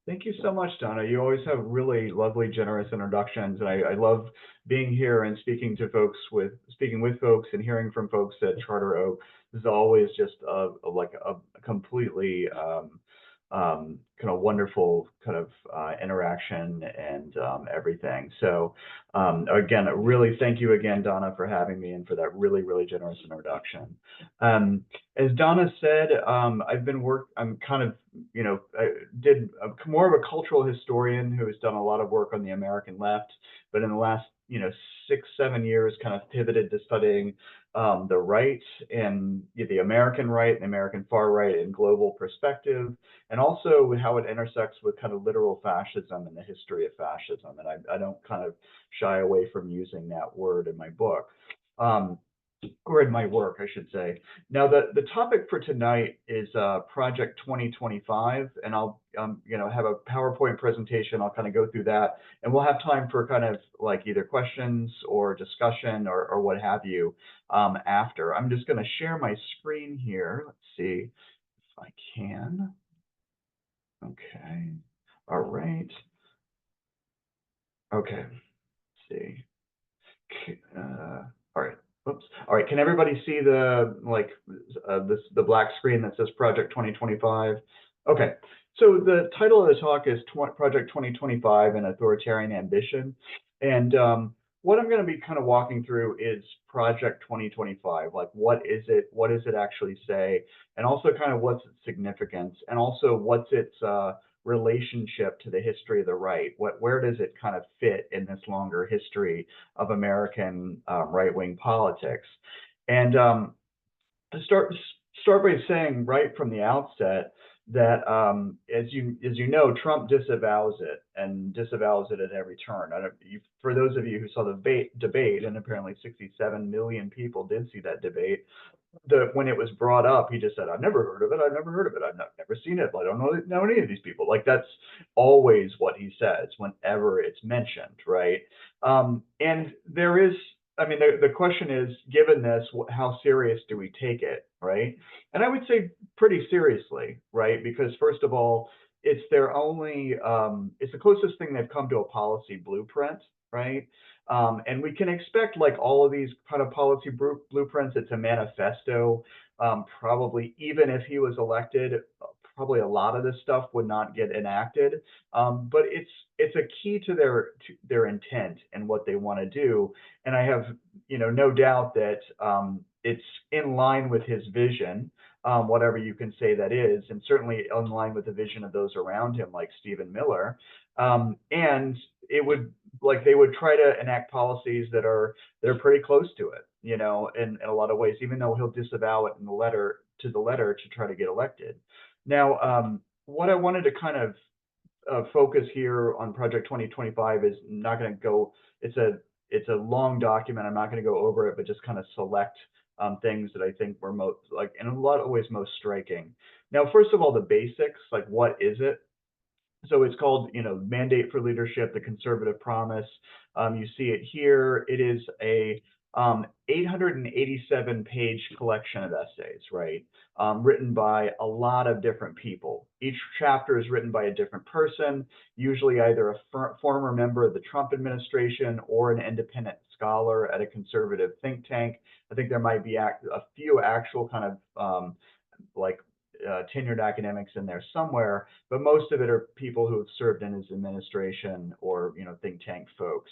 Thank you so much, Donna. You always have really lovely, generous introductions, and I love being here and speaking with folks and hearing from folks at Charter Oak. This is always just like a completely kind of wonderful kind of interaction and everything. So again, really thank you again, Donna, for having me and for that really, really generous introduction. As Donna said, I'm kind of, I did more of a cultural historian who has done a lot of work on the American left, but in the last, 6, 7 years, kind of pivoted to studying the right and the American right and the American far right in global perspective, and also how it intersects with kind of literal fascism and the history of fascism. And I don't kind of shy away from using that word in my book. Or in my work, I should say. Now, the topic for tonight is Project 2025, and I'll have a PowerPoint presentation. I'll kind of go through that, and we'll have time for kind of like either questions or discussion or what have you after. I'm just going to share my screen here. Let's see if I can. Okay. All right. Okay. Let's see. All right. Oops. All right. Can everybody see the the black screen that says Project 2025? Okay. So the title of the talk is Project 2025 and Authoritarian Ambition, and what I'm going to be kind of walking through is Project 2025. Like, what is it? What does it actually say? And also, kind of what's its significance, and also what's its relationship to the history of the right? Where does it kind of fit in this longer history of American right-wing politics? And to start by saying right from the outset that as you know, Trump disavows it and disavows it at every turn. For those of you who saw the debate, and apparently 67 million people did see that debate, when it was brought up, he just said, "I've never heard of it. I've never heard of it. I've never seen it. I don't know any of these people." Like, that's always what he says whenever it's mentioned, right? And there is, I mean, the question is, given this, how serious do we take it, right? And I would say pretty seriously, right? Because first of all, it's it's the closest thing they've come to a policy blueprint, right? And we can expect, like all of these kind of policy blueprints, it's a manifesto. Probably even if he was elected, probably a lot of this stuff would not get enacted. But it's a key to their intent and what they want to do. And I have no doubt that it's in line with his vision, whatever you can say that is, and certainly in line with the vision of those around him, like Stephen Miller. And it would, like, they would try to enact policies they're pretty close to it, in a lot of ways, even though he'll disavow it in the letter to try to get elected. Now, what I wanted to kind of focus here on Project 2025 is not going to go. It's a long document. I'm not going to go over it, but just kind of select things that I think were most, like, in a lot of ways, most striking. Now, first of all, the basics, like, what is it? So it's called, Mandate for Leadership, the Conservative Promise. You see it here. It is a 887-page collection of essays, right? Written by a lot of different people. Each chapter is written by a different person, usually either a former member of the Trump administration or an independent scholar at a conservative think tank. I think there might be a few actual kind of tenured academics in there somewhere, but most of it are people who have served in his administration or think tank folks.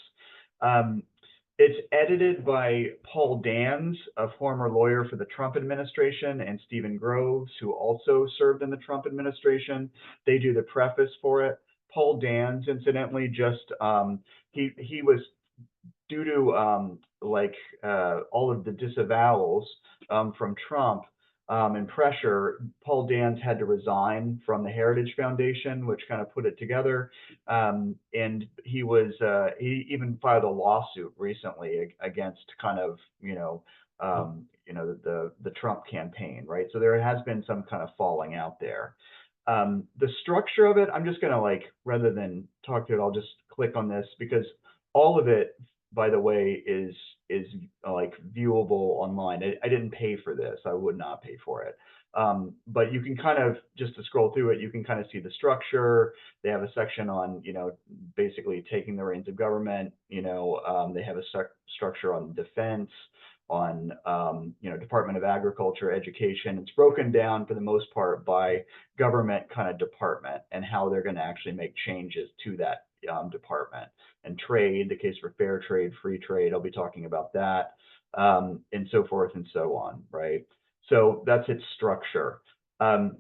It's edited by Paul Dans, a former lawyer for the Trump administration, and Stephen Groves, who also served in the Trump administration. They do the preface for it. Paul Dans, incidentally, just he was, due to all of the disavowals from Trump and pressure, Paul Dans had to resign from the Heritage Foundation, which kind of put it together. And he even filed a lawsuit recently against kind of the Trump campaign, right? So there has been some kind of falling out there. The structure of it, I'm just going to, rather than talk to it, I'll just click on this, because all of it, by the way, is viewable online. I didn't pay for this. I would not pay for it. But you can kind of, just to scroll through it, you can kind of see the structure. They have a section on, basically taking the reins of government. They have a structure on defense, on, Department of Agriculture, education. It's broken down for the most part by government kind of department and how they're going to actually make changes to that department. And trade, the case for fair trade, free trade, I'll be talking about that, and so forth and so on, right? So that's its structure. And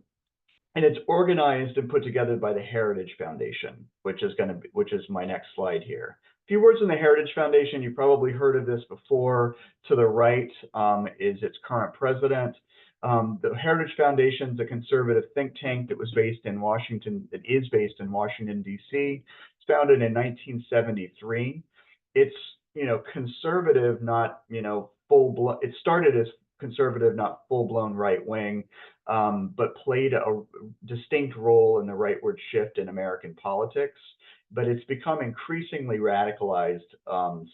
it's organized and put together by the Heritage Foundation, which is my next slide here. A few words on the Heritage Foundation. You've probably heard of this before. To the right is its current president. The Heritage Foundation is a conservative think tank that was based in Washington. It is based in Washington, D.C. It's founded in 1973. It's conservative, not full-blown. It started as conservative, not full-blown right-wing, but played a distinct role in the rightward shift in American politics. But it's become increasingly radicalized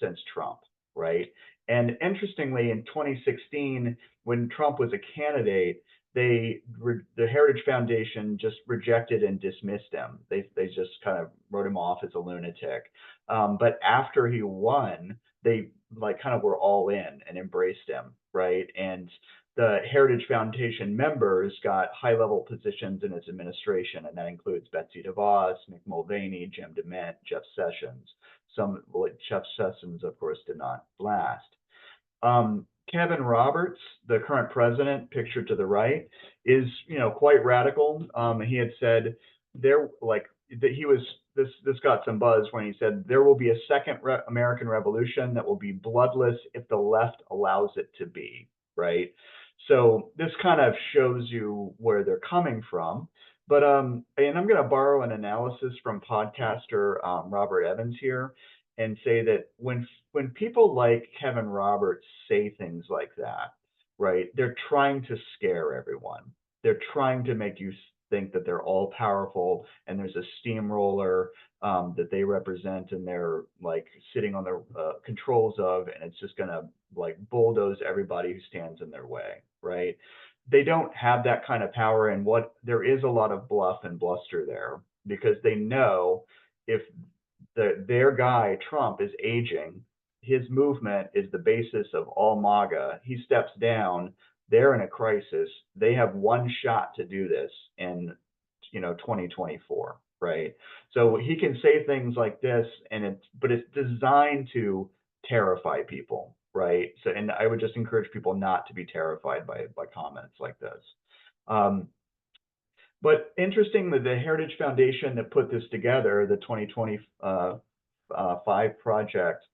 since Trump, right? And interestingly, in 2016, when Trump was a candidate, the Heritage Foundation just rejected and dismissed him. They just kind of wrote him off as a lunatic. But after he won, they kind of were all in and embraced him, right? And the Heritage Foundation members got high-level positions in his administration, and that includes Betsy DeVos, Mick Mulvaney, Jim DeMint, Jeff Sessions. Jeff Sessions, of course, did not last. Kevin Roberts, the current president, pictured to the right, is quite radical. He had said this got some buzz when he said there will be a second American Revolution that will be bloodless if the left allows it to be, right? So this kind of shows you where they're coming from. But and I'm going to borrow an analysis from podcaster Robert Evans here, and say that when people like Kevin Roberts say things like that, right, they're trying to scare everyone. They're trying to make you think that they're all powerful and there's a steamroller that they represent and they're sitting on the controls of, and it's just going to bulldoze everybody who stands in their way, right? They don't have that kind of power, and there is a lot of bluff and bluster there, because they know if their guy Trump is aging, his movement is the basis of all MAGA. He steps down, they're in a crisis. They have one shot to do this in 2024, right? So he can say things like this, but it's designed to terrify people, right? So, and I would just encourage people not to be terrified by comments like this. But interestingly, the Heritage Foundation that put this together, the 2025 project,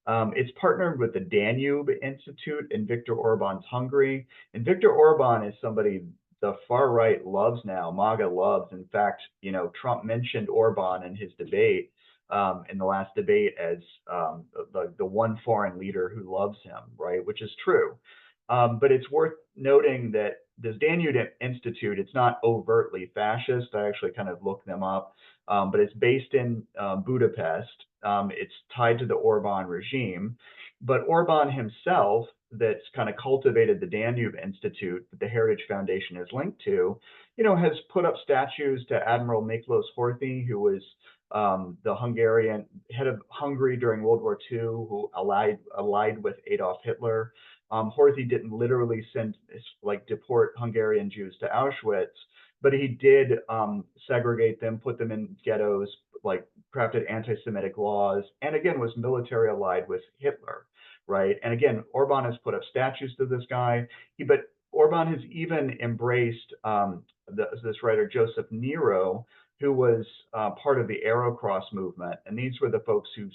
it's partnered with the Danube Institute in Viktor Orban's Hungary. And Viktor Orban is somebody the far right loves now, MAGA loves. In fact, Trump mentioned Orban in his debate, in the last debate, as the one foreign leader who loves him, right? Which is true. But it's worth noting that this Danube Institute, it's not overtly fascist. I actually kind of looked them up, but it's based in Budapest. It's tied to the Orban regime, but Orban himself, that's kind of cultivated the Danube Institute that the Heritage Foundation is linked to, has put up statues to Admiral Miklos Horthy, who was the Hungarian head of Hungary during World War II, who allied with Adolf Hitler. Horthy didn't literally deport Hungarian Jews to Auschwitz, but he did segregate them, put them in ghettos, crafted anti-Semitic laws, and again was military allied with Hitler, right? And again, Orban has put up statues to this guy, but Orban has even embraced this writer Joseph Nero, who was part of the Arrow-Cross movement, and these were the folks who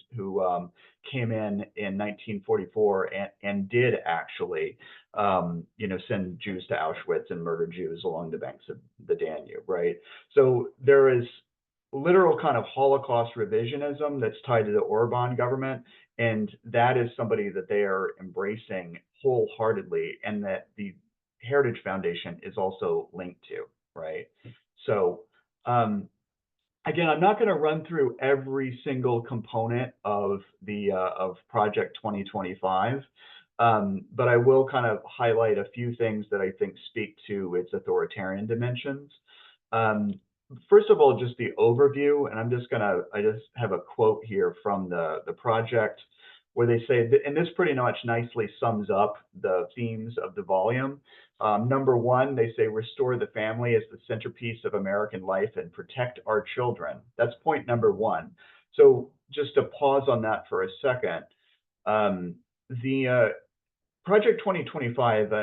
came in 1944 and did actually, send Jews to Auschwitz and murder Jews along the banks of the Danube, right? So there is literal kind of Holocaust revisionism that's tied to the Orban government, and that is somebody that they are embracing wholeheartedly, and that the Heritage Foundation is also linked to, right? So again, I'm not going to run through every single component of the of Project 2025, But I will kind of highlight a few things that I think speak to its authoritarian dimensions. Um, First of all, just the overview, and I just have a quote here from the project where they say, and this pretty much nicely sums up the themes of the volume. Number one, they say, restore the family as the centerpiece of American life and protect our children. That's point number one. So just to pause on that for a second, um, the Project 2025,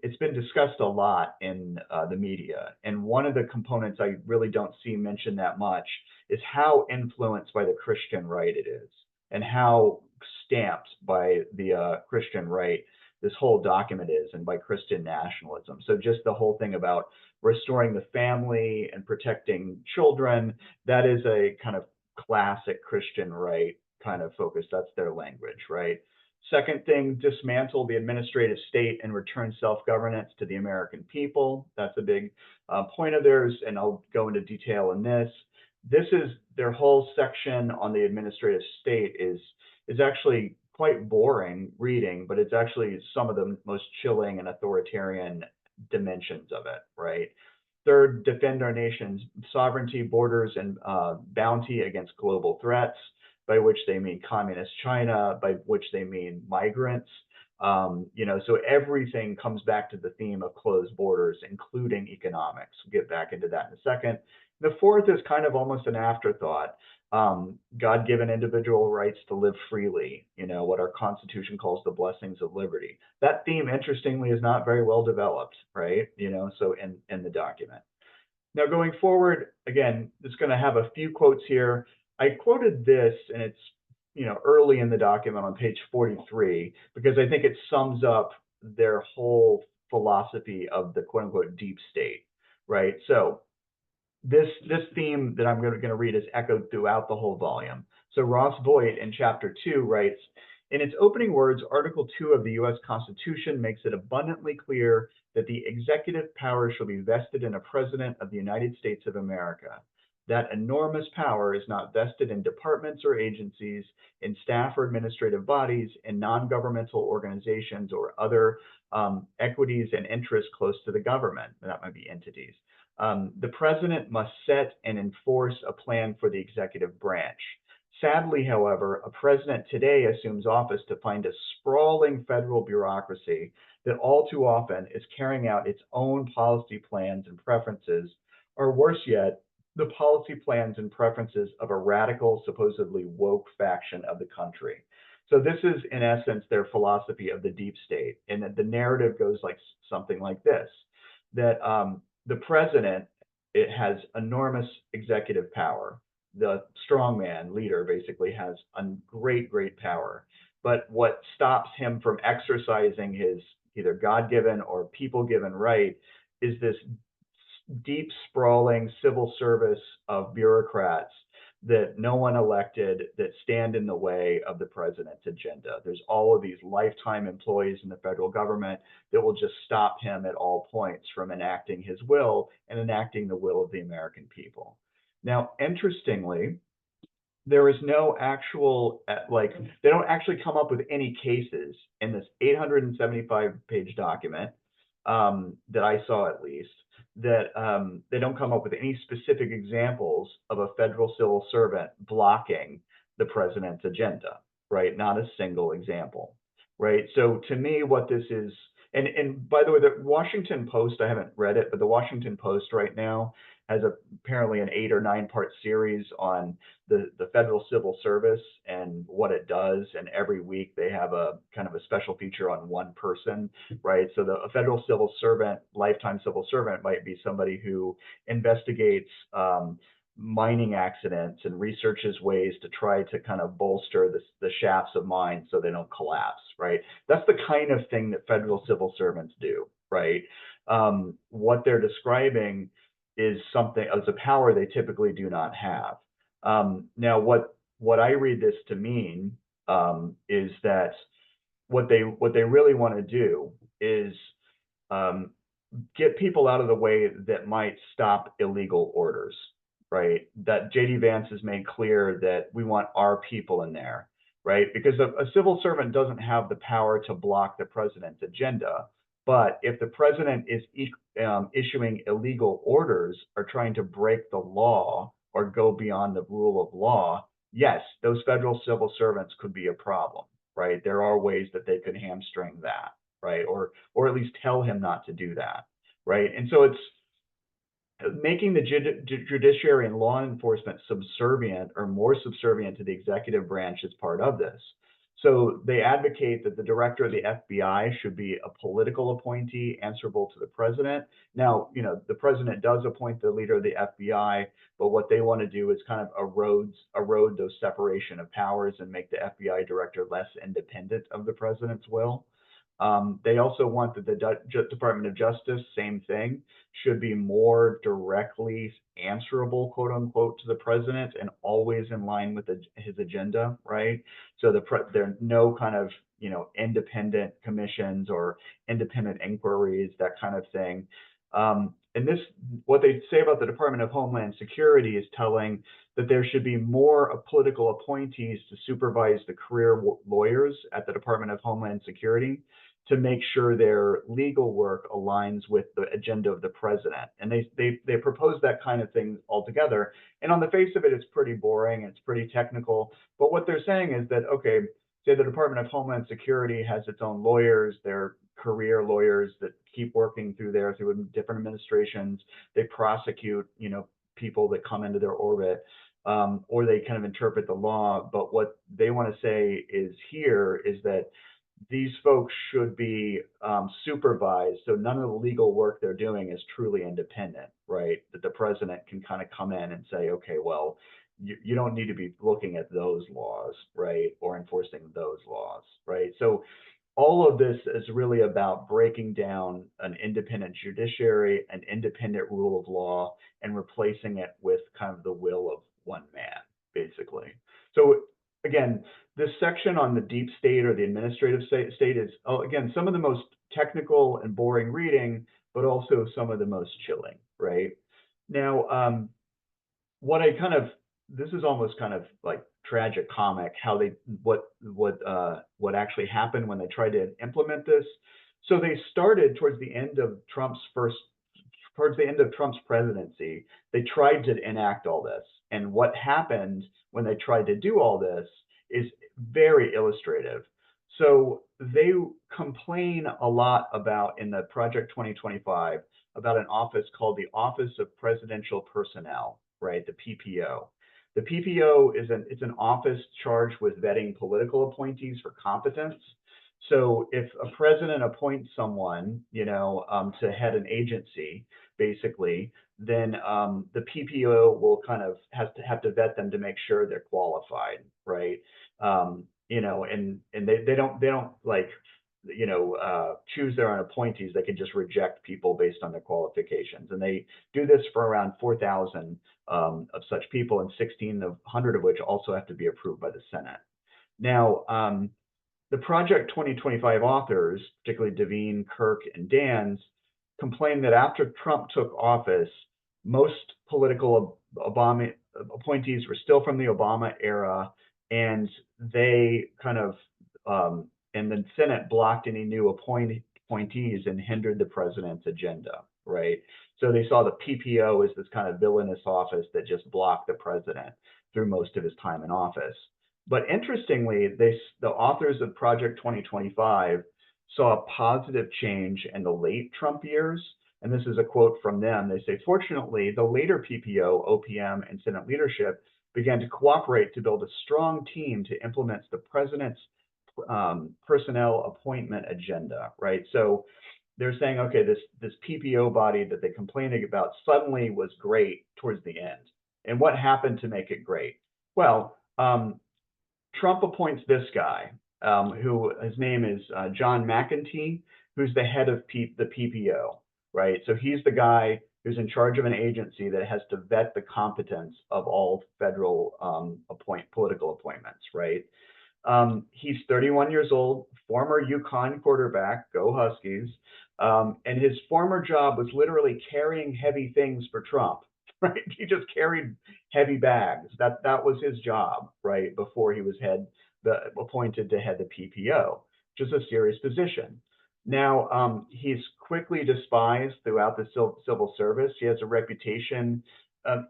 it's been discussed a lot in the media, and one of the components I really don't see mentioned that much is how influenced by the Christian right it is, and how stamped by the Christian right this whole document is, and by Christian nationalism. So just the whole thing about restoring the family and protecting children, that is a kind of classic Christian right kind of focus. That's their language, right? Second thing, dismantle the administrative state and return self-governance to the American people. That's a big point of theirs, and I'll go into detail in this. This is their whole section on the administrative state is actually quite boring reading, but it's actually some of the most chilling and authoritarian dimensions of it, right? Third, defend our nation's sovereignty, borders, and bounty against global threats, by which they mean communist China, by which they mean migrants. So everything comes back to the theme of closed borders, including economics. We'll get back into that in a second. The fourth is kind of almost an afterthought. God-given individual rights to live freely, what our Constitution calls the blessings of liberty. That theme, interestingly, is not very well developed, right? So in the document. Now, going forward, again, it's going to have a few quotes here. I quoted this, and it's early in the document on page 43, because I think it sums up their whole philosophy of the quote unquote deep state, right? So this theme that I'm going to read is echoed throughout the whole volume. So Ross Voigt in chapter 2 writes, in its opening words, Article 2 of the U.S. Constitution makes it abundantly clear that the executive power shall be vested in a president of the United States of America. That enormous power is not vested in departments or agencies, in staff or administrative bodies, in non-governmental organizations or other equities and interests close to the government. That might be entities. The president must set and enforce a plan for the executive branch. Sadly, however, a president today assumes office to find a sprawling federal bureaucracy that all too often is carrying out its own policy plans and preferences, or worse yet, the policy plans and preferences of a radical, supposedly woke faction of the country. So this is, in essence, their philosophy of the deep state. And the narrative goes like something like this, that the president, it has enormous executive power. The strongman leader basically has a great, great power. But what stops him from exercising his either God-given or people-given right is this deep, sprawling civil service of bureaucrats that no one elected, that stand in the way of the president's agenda. There's all of these lifetime employees in the federal government that will just stop him at all points from enacting his will and enacting the will of the American people. Now, interestingly, there is no actual, they don't actually come up with any cases in this 875-page document that I saw, at least, that they don't come up with any specific examples of a federal civil servant blocking the president's agenda, right? Not a single example, right? So to me, what this is, and by the way, the Washington Post, I haven't read it, but the Washington Post right now has apparently an 8 or 9 part series on the federal civil service and what it does. And every week they have a kind of a special feature on one person, right? So a federal civil servant, lifetime civil servant, might be somebody who investigates mining accidents and researches ways to try to kind of bolster the shafts of mines so they don't collapse, right? That's the kind of thing that federal civil servants do, right? What they're describing is something as a power they typically do not have. Now, what I read this to mean is that what they really want to do is get people out of the way that might stop illegal orders, right? That J.D. Vance has made clear that we want our people in there. right? Because a civil servant doesn't have the power to block the president's agenda. But if the president is issuing illegal orders or trying to break the law or go beyond the rule of law, yes, those federal civil servants could be a problem, right? There are ways that they could hamstring that, right? Or at least tell him not to do that, right? And so it's making the judiciary and law enforcement subservient or more subservient to the executive branch is part of this. So they advocate that the director of the FBI should be a political appointee answerable to the president. Now, the president does appoint the leader of the FBI, but what they want to do is kind of erode those separation of powers and make the FBI director less independent of the president's will. They also want that the Department of Justice, same thing, should be more directly answerable, quote unquote, to the president and always in line with his agenda, right? So there are no kind of, independent commissions or independent inquiries, that kind of thing. And what they say about the Department of Homeland Security is telling that there should be more political appointees to supervise the career lawyers at the Department of Homeland Security to make sure their legal work aligns with the agenda of the president. And they propose that kind of thing altogether. And on the face of it, it's pretty boring, it's pretty technical. But what they're saying is that, okay, say the Department of Homeland Security has its own lawyers, they're career lawyers that keep working through different administrations. They prosecute, people that come into their orbit, or they kind of interpret the law. But what they want to say is that these folks should be supervised, so none of the legal work they're doing is truly independent, right? That the president can kind of come in and say, okay, well, you don't need to be looking at those laws, right, or enforcing those laws, right? So all of this is really about breaking down an independent judiciary, an independent rule of law, and replacing it with kind of the will of one man, basically. So again, this section on the deep state or the administrative state is, again, some of the most technical and boring reading, but also some of the most chilling, right? Now, this is almost kind of like tragic comic how what actually happened when they tried to implement this. So they started towards the end of Trump's presidency, they tried to enact all this. And what happened when they tried to do all this is very illustrative. So they complain a lot about, in the Project 2025, about an office called the Office of Presidential Personnel, right? The PPO. The PPO it's an office charged with vetting political appointees for competence. So if a president appoints someone, to head an agency, basically, then the PPO will kind of have to vet them to make sure they're qualified, right? And they don't like, choose their own appointees. They can just reject people based on their qualifications. And they do this for around 4,000 of such people, and 1,600 of which also have to be approved by the Senate. Now, the Project 2025 authors, particularly Devine, Kirk, and Dans, complained that after Trump took office, most political Obama appointees were still from the Obama era, and they kind of, and the Senate blocked any new appointees and hindered the president's agenda, right? So they saw the PPO as this kind of villainous office that just blocked the president through most of his time in office. But interestingly, the authors of Project 2025 saw a positive change in the late Trump years. And this is a quote from them. They say, fortunately, the later PPO, OPM, and Senate leadership began to cooperate to build a strong team to implement the president's personnel appointment agenda, right? So they're saying, okay, this PPO body that they complained about suddenly was great towards the end. And what happened to make it great? Well, Trump appoints this guy, who his name is John McEntee, who's the head of the PPO, right? So he's the guy who's in charge of an agency that has to vet the competence of all federal political appointments, right? He's 31 years old, former UConn quarterback, go Huskies, and his former job was literally carrying heavy things for Trump, right? He just carried heavy bags. That was his job, right, before he was head appointed to head the PPO, which is a serious position. Now, he's quickly despised throughout the civil service. He has a reputation,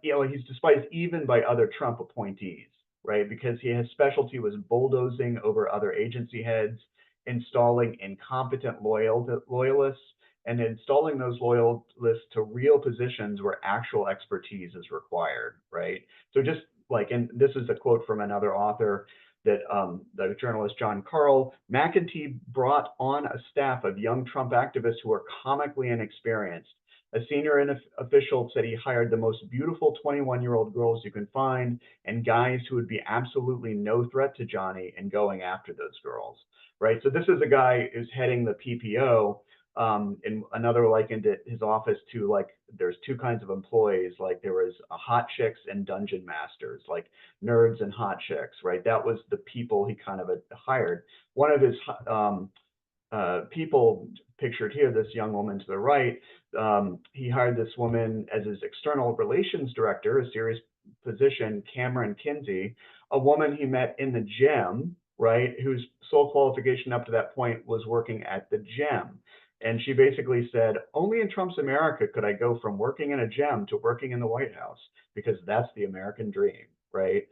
he's despised even by other Trump appointees, right? Because his specialty was bulldozing over other agency heads, installing incompetent loyalists, and installing those loyalists to real positions where actual expertise is required, right? So just like, and this is a quote from another author, that the journalist John Carl, McEntee brought on a staff of young Trump activists who were comically inexperienced. A senior official said he hired the most beautiful 21-year-old girls you can find and guys who would be absolutely no threat to Johnny and going after those girls, right? So this is a guy who's heading the PPO, and another likened his office to, like, there's two kinds of employees, like there was hot chicks and dungeon masters, like nerds and hot chicks, right? That was the people he kind of hired. One of his people pictured here, this young woman to the right, he hired this woman as his external relations director, a serious position, Cameron Kinsey, a woman he met in the gym, right, whose sole qualification up to that point was working at the gym. And she basically said, only in Trump's America could I go from working in a gym to working in the White House, because that's the American dream, right?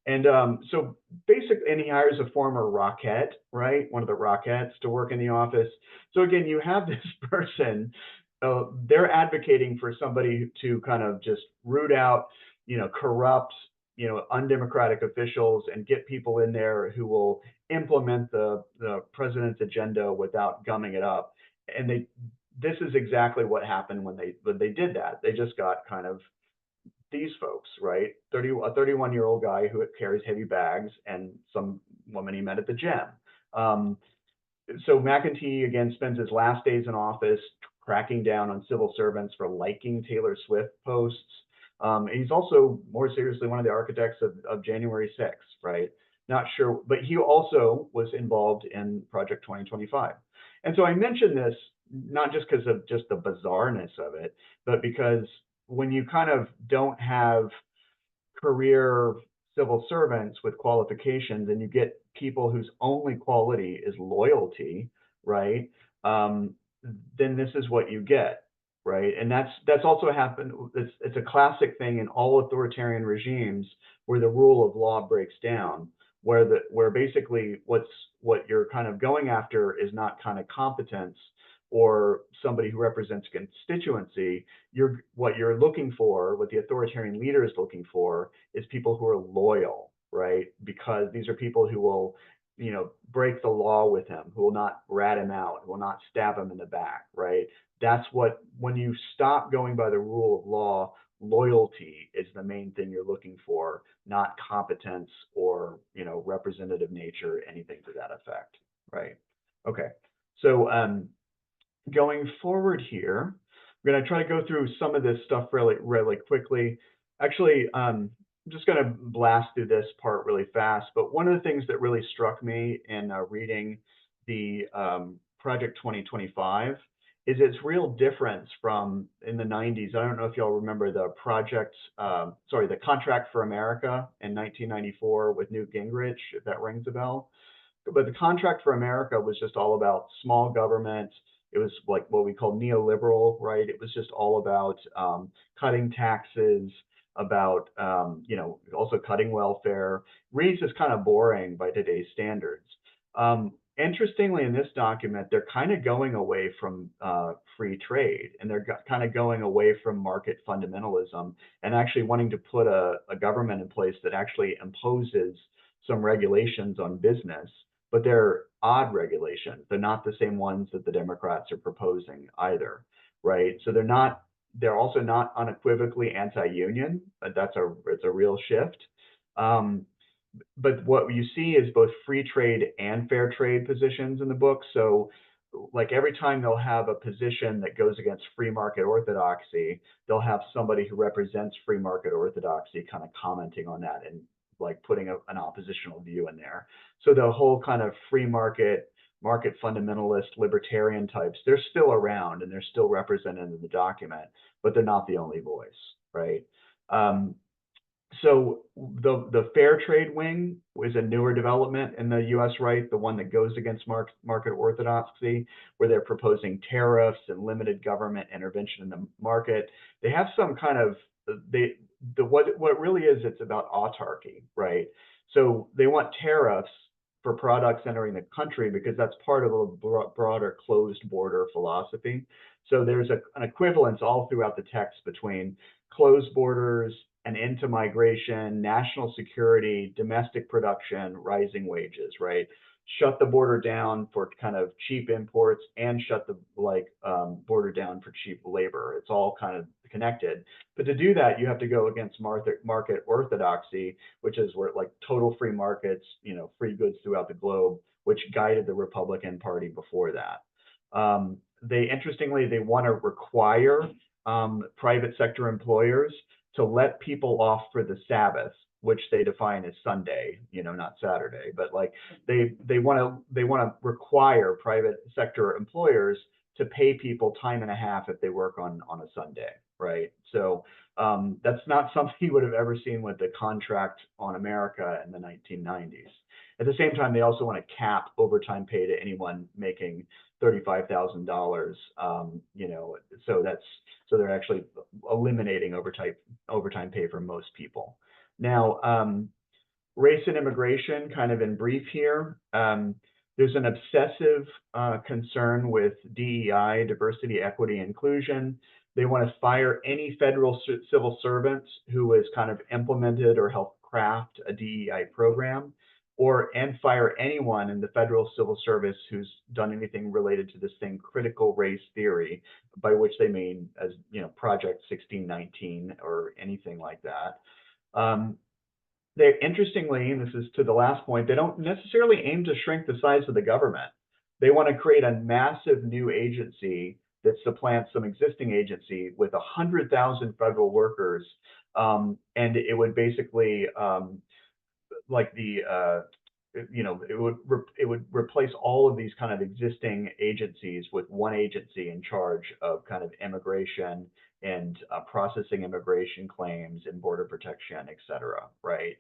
And so basically, and he hires a former Rockette, right? One of the Rockettes to work in the office. So again, you have this person, they're advocating for somebody to kind of just root out, corrupt, undemocratic officials and get people in there who will implement the president's agenda without gumming it up. And this is exactly what happened when they did that. They just got kind of these folks, right? A 31-year-old guy who carries heavy bags and some woman he met at the gym. So McEntee, again, spends his last days in office cracking down on civil servants for liking Taylor Swift posts. He's also, more seriously, one of the architects of January 6th, right? Not sure, but he also was involved in Project 2025. And so I mention this not just because of just the bizarreness of it, but because when you kind of don't have career civil servants with qualifications and you get people whose only quality is loyalty, right? Then this is what you get, right? And that's also happened. It's a classic thing in all authoritarian regimes where the rule of law breaks down, where basically what you're kind of going after is not kind of competence or somebody who represents constituency. What you're looking for, what the authoritarian leader is looking for, is people who are loyal, right? Because these are people who will, break the law with him, who will not rat him out, who will not stab him in the back, right? That's when you stop going by the rule of law, loyalty is the main thing you're looking for, not competence or, representative nature, anything to that effect, right? Okay, so going forward here, I'm going to try to go through some of this stuff really, really quickly. Actually, I'm just going to blast through this part really fast. But one of the things that really struck me in reading the Project 2025 is its real difference from in the 90s. I don't know if y'all remember the the Contract for America in 1994 with Newt Gingrich, if that rings a bell. But the Contract for America was just all about small government. It was like what we call neoliberal, right? It was just all about cutting taxes, about also cutting welfare. Reads is kind of boring by today's standards. Interestingly, in this document, they're kind of going away from free trade, and they're kind of going away from market fundamentalism and actually wanting to put a government in place that actually imposes some regulations on business, but they're odd regulations. They're not the same ones that the Democrats are proposing either, right? So they're also not unequivocally anti-union, but it's a real shift. But what you see is both free trade and fair trade positions in the book. So like every time they'll have a position that goes against free market orthodoxy, they'll have somebody who represents free market orthodoxy kind of commenting on that and like putting an oppositional view in there. So the whole kind of free market fundamentalist, libertarian types, they're still around and they're still represented in the document, but they're not the only voice, right? So the fair trade wing is a newer development in the U.S. right, the one that goes against market orthodoxy, where they're proposing tariffs and limited government intervention in the market. They have some kind of what it really is. It's about autarky, right? So they want tariffs for products entering the country because that's part of a broader closed border philosophy. So there's an equivalence all throughout the text between closed borders and into migration, national security, domestic production, rising wages, right? Shut the border down for kind of cheap imports and shut the border down for cheap labor. It's all kind of connected. But to do that, you have to go against market orthodoxy, which is where like total free markets, free goods throughout the globe, which guided the Republican Party before that. Interestingly, they want to require private sector employers to let people off for the Sabbath, which they define as Sunday, not Saturday, but like they want to require private sector employers to pay people time and a half if they work on a Sunday, right? So that's not something you would have ever seen with the contract on America in the 1990s. At the same time, they also want to cap overtime pay to anyone making $35,000. So they're actually eliminating overtime pay for most people. Now, race and immigration, kind of in brief here. There's an obsessive concern with DEI, diversity, equity, inclusion. They want to fire any federal civil servants who has kind of implemented or helped craft a DEI program, and fire anyone in the federal civil service who's done anything related to this thing, critical race theory, by which they mean as Project 1619 or anything like that. Interestingly, and this is to the last point, they don't necessarily aim to shrink the size of the government. They want to create a massive new agency that supplants some existing agency with 100,000 federal workers, and it would basically it would replace all of these kind of existing agencies with one agency in charge of kind of immigration and processing immigration claims and border protection, et cetera, right?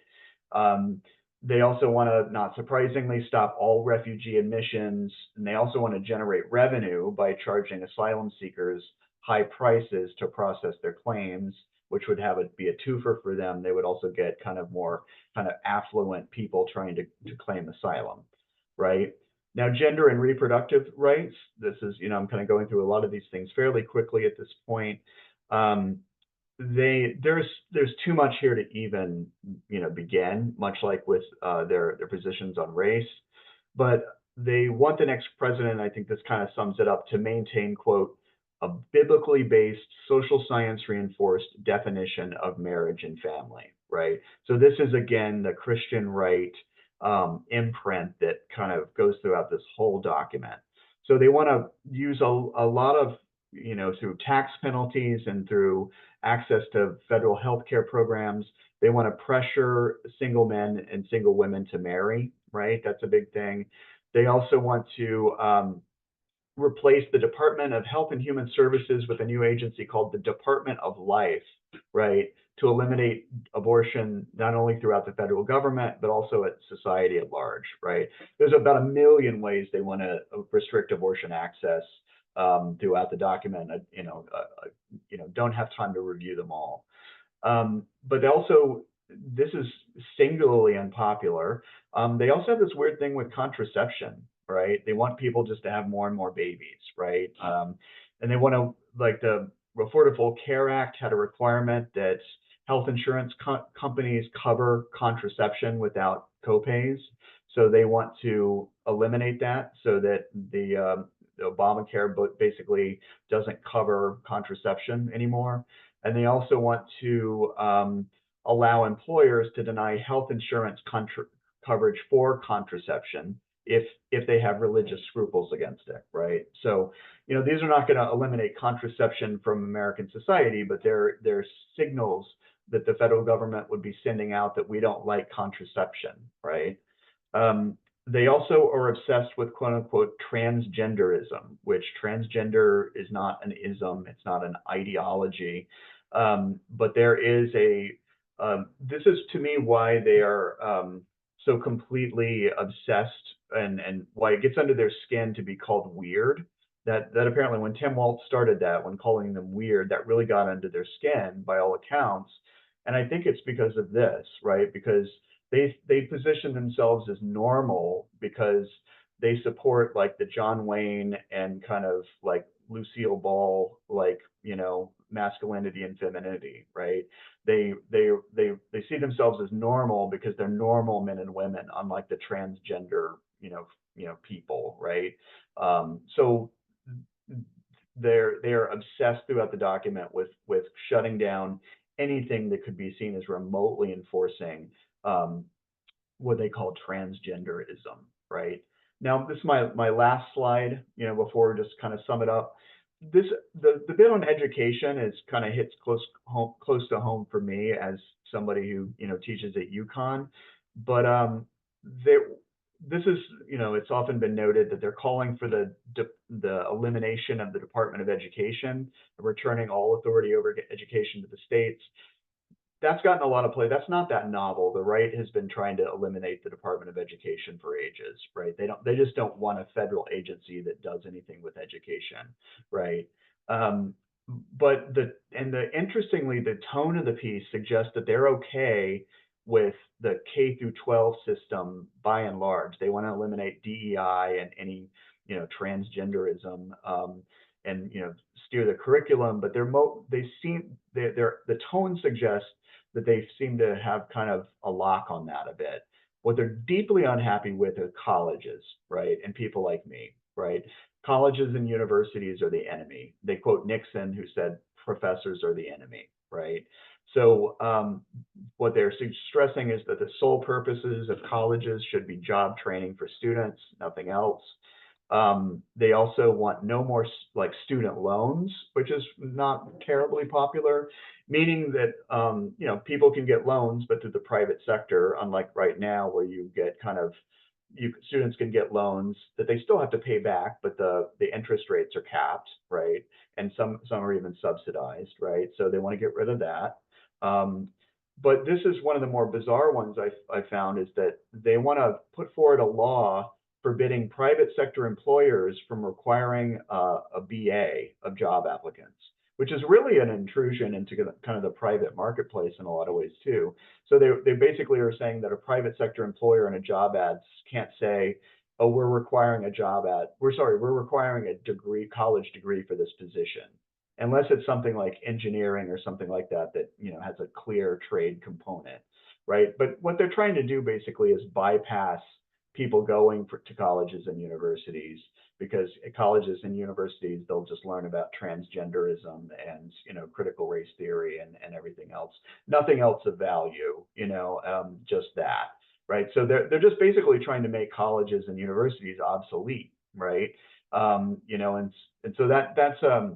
They also want to, not surprisingly, stop all refugee admissions, and they also want to generate revenue by charging asylum seekers high prices to process their claims, which would be a twofer for them. They would also get kind of more kind of affluent people trying to claim asylum, right? Now, gender and reproductive rights. This is, I'm kind of going through a lot of these things fairly quickly at this point. There's too much here to even begin, much like with their positions on race. But they want the next president, I think this kind of sums it up, to maintain, quote, a biblically based, social science reinforced definition of marriage and family, right? So this is, again, the Christian right imprint that kind of goes throughout this whole document. So they want to use a lot of, through tax penalties and through access to federal health care programs, they want to pressure single men and single women to marry, right? That's a big thing. They also want to replace the Department of Health and Human Services with a new agency called the Department of Life, right, to eliminate abortion not only throughout the federal government, but also at society at large, right? There's about 1 million ways they want to restrict abortion access throughout the document. Don't have time to review them all. But also, this is singularly unpopular. They also have this weird thing with contraception, right? They want people just to have more and more babies, right? And they want to, like the Affordable Care Act had a requirement that health insurance companies cover contraception without copays. So they want to eliminate that so that the Obamacare basically doesn't cover contraception anymore. And they also want to allow employers to deny health insurance coverage for contraception if they have religious scruples against it, right? So, these are not going to eliminate contraception from American society, but they're signals that the federal government would be sending out that we don't like contraception, right? They also are obsessed with quote unquote transgenderism, which transgender is not an ism, it's not an ideology, but there is a This is to me why they are so completely obsessed, and why it gets under their skin to be called weird. That apparently when Tim Waltz started that, when calling them weird, that really got under their skin by all accounts. And I think it's because of this, right? Because they position themselves as normal because they support like the John Wayne and kind of like Lucille Ball, like, masculinity and femininity, right? They see themselves as normal because they're normal men and women, unlike the transgender, people, right? So they're obsessed throughout the document with shutting down anything that could be seen as remotely enforcing um, what they call transgenderism, right? Now, this is my last slide, before we just kind of sum it up. This the bit on education is kind of hits close to home for me as somebody who teaches at UConn, but there this is it's often been noted that they're calling for the elimination of the Department of Education, returning all authority over education to the states. That's gotten a lot of play. That's not that novel. The right has been trying to eliminate the Department of Education for ages, right? They just don't want a federal agency that does anything with education, right? Um, but interestingly, the tone of the piece suggests that they're okay with the K through 12 system by and large. They want to eliminate DEI and any transgenderism, and steer the curriculum. But the tone suggests that they seem to have kind of a lock on that a bit. What they're deeply unhappy with are colleges, right? And people like me, right? Colleges and universities are the enemy. They quote Nixon, who said professors are the enemy, right? So what they're stressing is that the sole purposes of colleges should be job training for students, nothing else. They also want no more like student loans, which is not terribly popular, meaning that people can get loans, but through the private sector, unlike right now where you get students can get loans that they still have to pay back, but the interest rates are capped, right? And some are even subsidized, right? So they want to get rid of that. But this is one of the more bizarre ones I found, is that they want to put forward a law forbidding private sector employers from requiring a BA of job applicants, which is really an intrusion into kind of the private marketplace in a lot of ways too. So they basically are saying that a private sector employer in a job ad can't say, oh, we're requiring a college degree for this position, unless it's something like engineering or something like that has a clear trade component, right? But what they're trying to do basically is bypass people going to colleges and universities, because at colleges and universities they'll just learn about transgenderism and critical race theory and everything else, nothing else of value, just that, right? So they're just basically trying to make colleges and universities obsolete, right? And so that's the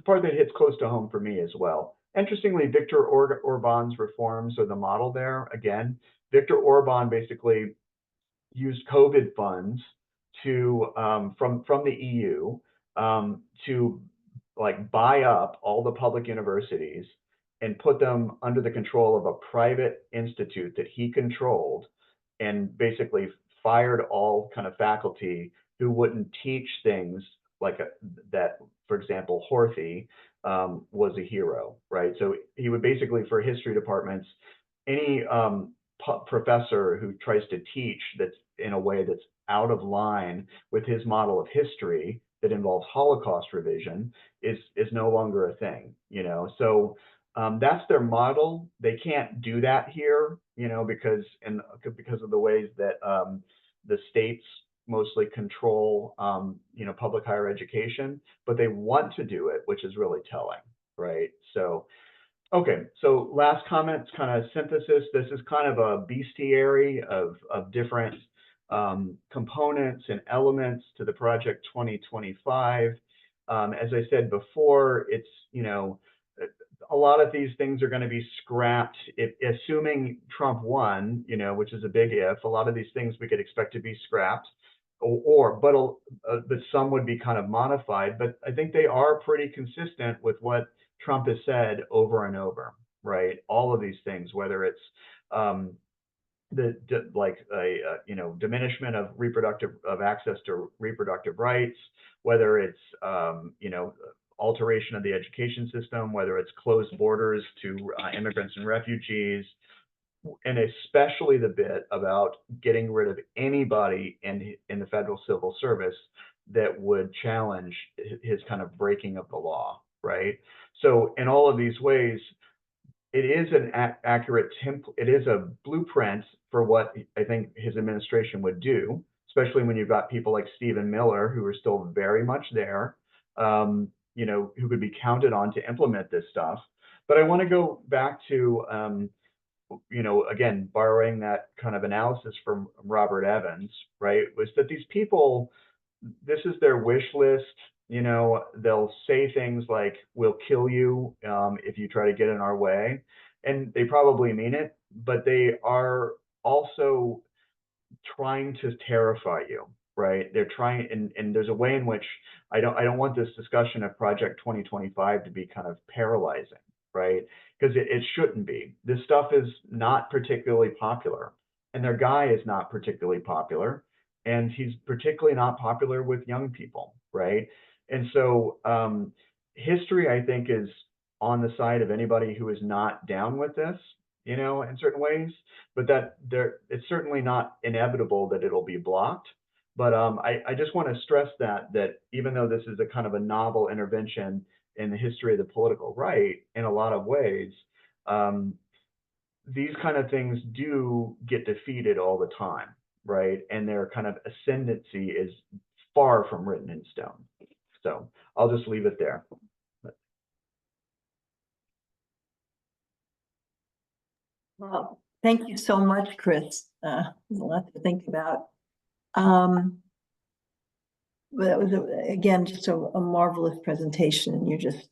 part that hits close to home for me as well. Interestingly, Viktor Orban's reforms are the model there. Again, Viktor Orban basically used COVID funds from the EU to like buy up all the public universities and put them under the control of a private institute that he controlled, and basically fired all kind of faculty who wouldn't teach things like that. For example, Horthy was a hero, right? So he would basically, for history departments, any professor who tries to teach that's in a way that's out of line with his model of history that involves Holocaust revision is no longer a thing, So that's their model. They can't do that here, because of the ways that the states mostly control, public higher education, but they want to do it, which is really telling, right? So, okay, so last comments, kind of synthesis. This is kind of a bestiary of different components and elements to the Project 2025. As I said before, it's, a lot of these things are going to be scrapped, assuming Trump won, which is a big if. A lot of these things we could expect to be scrapped, but some would be kind of modified. But I think they are pretty consistent with what Trump has said over and over. right? All of these things, whether it's um, like diminishment of access to reproductive rights, whether it's alteration of the education system, whether it's closed borders to immigrants and refugees, and especially the bit about getting rid of anybody in the federal civil service that would challenge his kind of breaking of the law, right? So in all of these ways, it is an accurate template. It is a blueprint for what I think his administration would do, especially when you've got people like Stephen Miller, who are still very much there, who could be counted on to implement this stuff. But I want to go back to again, borrowing that kind of analysis from Robert Evans, right, was that these people, this is their wish list. They'll say things like, we'll kill you if you try to get in our way. And they probably mean it, but they are also trying to terrify you, right? They're trying, and there's a way in which I don't want this discussion of Project 2025 to be kind of paralyzing, right? Because it shouldn't be. This stuff is not particularly popular, and their guy is not particularly popular, and he's particularly not popular with young people, right? And so history, I think, is on the side of anybody who is not down with this, in certain ways, but it's certainly not inevitable that it'll be blocked. But I just want to stress that even though this is a kind of a novel intervention in the history of the political right, in a lot of ways, these kind of things do get defeated all the time, right? And their kind of ascendancy is far from written in stone. So I'll just leave it there. Well, thank you so much, Chris. There's a lot to think about. But that was, again, just a marvelous presentation, and you're just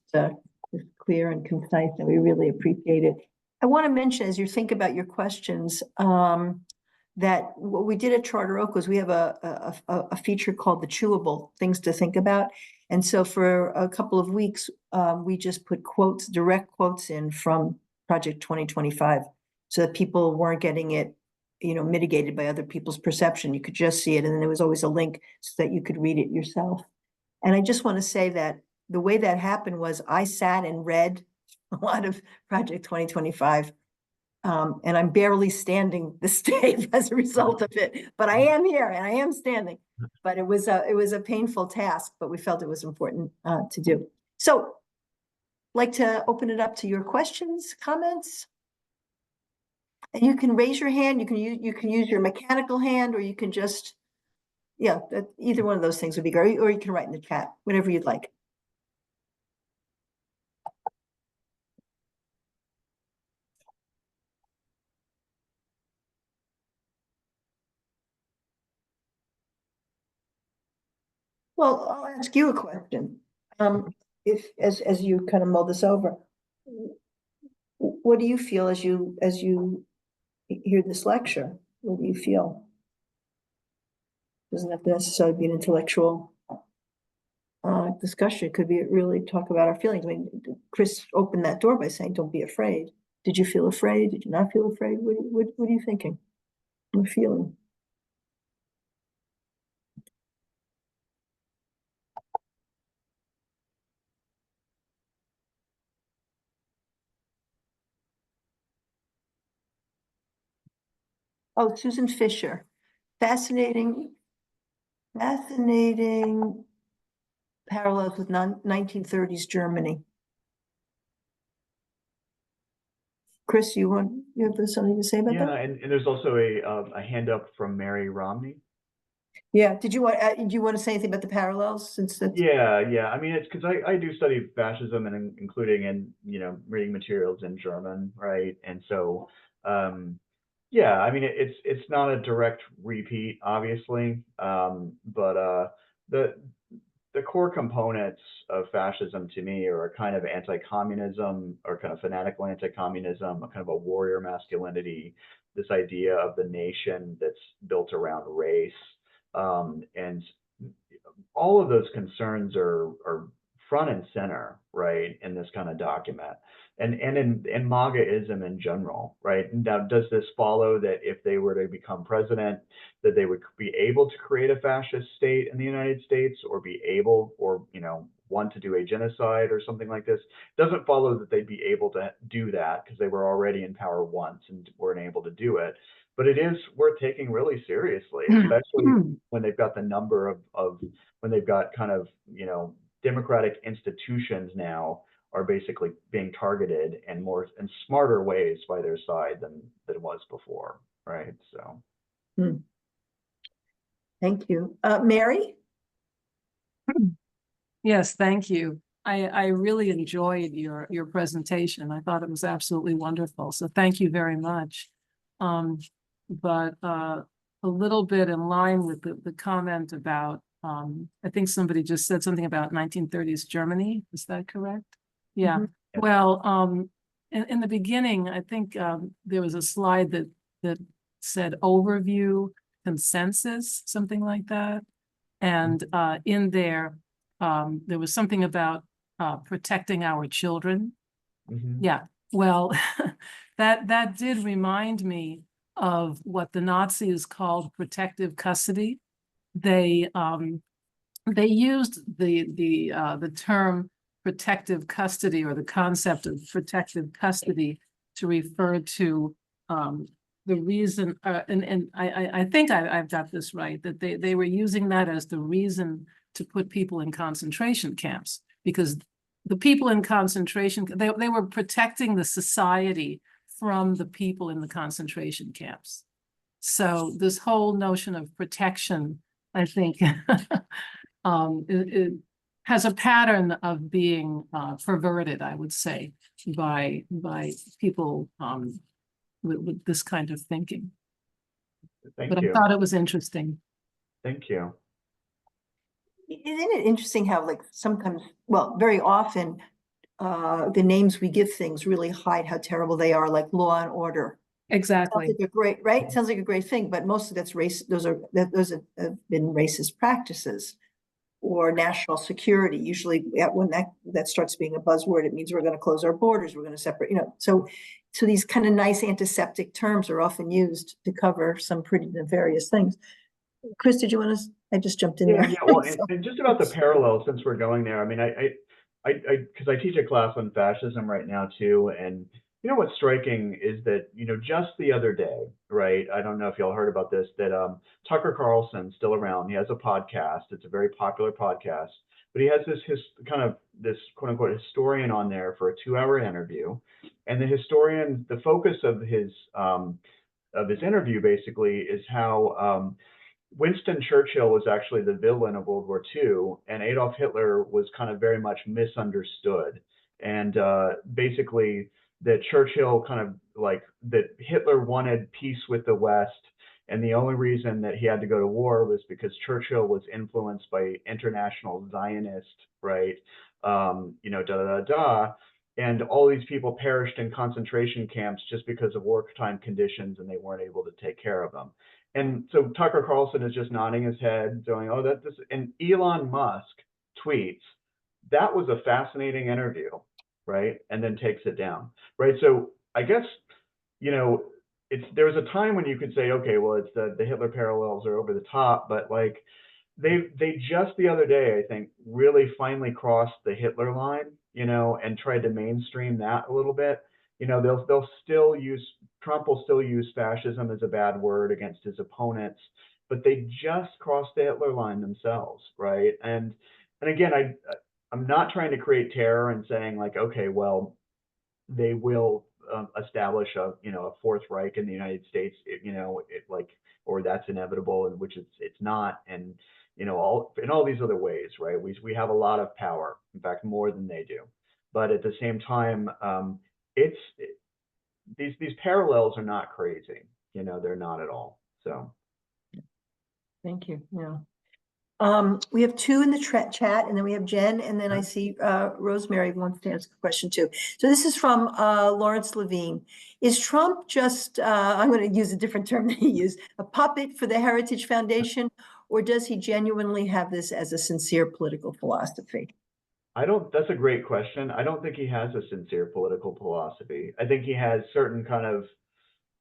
clear and concise, and we really appreciate it. I want to mention, as you think about your questions, that what we did at Charter Oak was we have a feature called the Chewable, Things to Think About. And so for a couple of weeks, we just put quotes, direct quotes in from Project 2025, so that people weren't getting it, mitigated by other people's perception. You could just see it, and then there was always a link so that you could read it yourself. And I just want to say that the way that happened was I sat and read a lot of Project 2025, and I'm barely standing this day as a result of it, but I am here and I am standing. But it was a painful task, but we felt it was important to do. So I'd like to open it up to your questions, comments. And you can raise your hand, you can use your mechanical hand, or you can just, either one of those things would be great, or you can write in the chat, whatever you'd like. Well, I'll ask you a question. If as you kind of mull this over, what do you feel as you hear this lecture? What do you feel? Doesn't have to necessarily be an intellectual discussion. It could be really talk about our feelings. I mean, Chris opened that door by saying, "Don't be afraid." Did you feel afraid? Did you not feel afraid? What are you thinking? What feeling? Oh, Susan Fisher. Fascinating parallels with 1930s Germany. Chris, you have something to say about that? Yeah, and there's also a hand up from Mary Romney. Yeah. Did you want to say anything about the parallels, since that's... Yeah. I mean, it's because I do study fascism, and including in reading materials in German, right? And so yeah, I mean, it's not a direct repeat, obviously, but the core components of fascism to me are a kind of anti-communism, or kind of fanatical anti-communism, a kind of a warrior masculinity, this idea of the nation that's built around race, and all of those concerns are front and center, right, in this kind of document. and in MAGAism in general, right? Now, does this follow that if they were to become president, that they would be able to create a fascist state in the United States, or be able, or want to do a genocide or something like this? Doesn't follow that they'd be able to do that, because they were already in power once and weren't able to do it. But it is worth taking really seriously, especially when they've got the number of when they've got kind of, democratic institutions now are basically being targeted in more and smarter ways by their side than it was before, right? So, Thank you. Mary? Yes, thank you. I really enjoyed your presentation. I thought it was absolutely wonderful. So thank you very much. But a little bit in line with the comment about, I think somebody just said something about 1930s Germany. Is that correct? Yeah. Well, in the beginning, I think there was a slide that said overview, consensus, something like that. And in there was something about protecting our children. Yeah. Well, that did remind me of what the Nazis called protective custody. They used the term protective custody, or the concept of protective custody, to refer to the reason, and I think I've got this right, that they were using that as the reason to put people in concentration camps, because the people in concentration, they were protecting the society from the people in the concentration camps. So this whole notion of protection, I think, it has a pattern of being perverted, I would say, by people with this kind of thinking. But I thought it was interesting. Thank you. Isn't it interesting how, like, sometimes, well, very often, the names we give things really hide how terrible they are, like law and order. Exactly. Sounds like a great, right? Sounds like a great thing, but most of that's race. Those have been racist practices, or national security. Usually, when that starts being a buzzword, it means we're going to close our borders, we're going to separate. So these kind of nice antiseptic terms are often used to cover some pretty nefarious things. Chris, did you want to? I just jumped in there. Yeah, well, and just about the parallel, since we're going there. I mean, because I teach a class on fascism right now too, and what's striking is that just the other day, right? I don't know if y'all heard about this, that Tucker Carlson's still around. He has a podcast. It's a very popular podcast, but he has this quote unquote historian on there for a 2-hour interview, and the focus of his interview basically is how Winston Churchill was actually the villain of World War II, and Adolf Hitler was kind of very much misunderstood. And basically, that Churchill that Hitler wanted peace with the West, and the only reason that he had to go to war was because Churchill was influenced by international Zionist, right? And all these people perished in concentration camps just because of wartime conditions, and they weren't able to take care of them. And so Tucker Carlson is just nodding his head, going, "Oh, and Elon Musk tweets, "That was a fascinating interview," right? And then takes it down, right? So I guess, there was a time when you could say, okay, well, it's the Hitler parallels are over the top, but like they just the other day, I think, really finally crossed the Hitler line, and tried to mainstream that a little bit. They'll still use, Trump will still use fascism as a bad word against his opponents, but they just crossed the Hitler line themselves, right? And again, I'm not trying to create terror and saying like, okay, well, they will establish a Fourth Reich in the United States, or that's inevitable, and which it's not, and all in all these other ways, right? We have a lot of power, in fact, more than they do, but at the same time, these parallels are not crazy, they're not at all. So, thank you. Yeah. We have two in the chat, and then we have Jen, and then I see Rosemary wants to ask a question too. So this is from Lawrence Levine. Is Trump just, I'm going to use a different term than he used, a puppet for the Heritage Foundation, or does he genuinely have this as a sincere political philosophy? That's a great question. I don't think he has a sincere political philosophy. I think he has certain kind of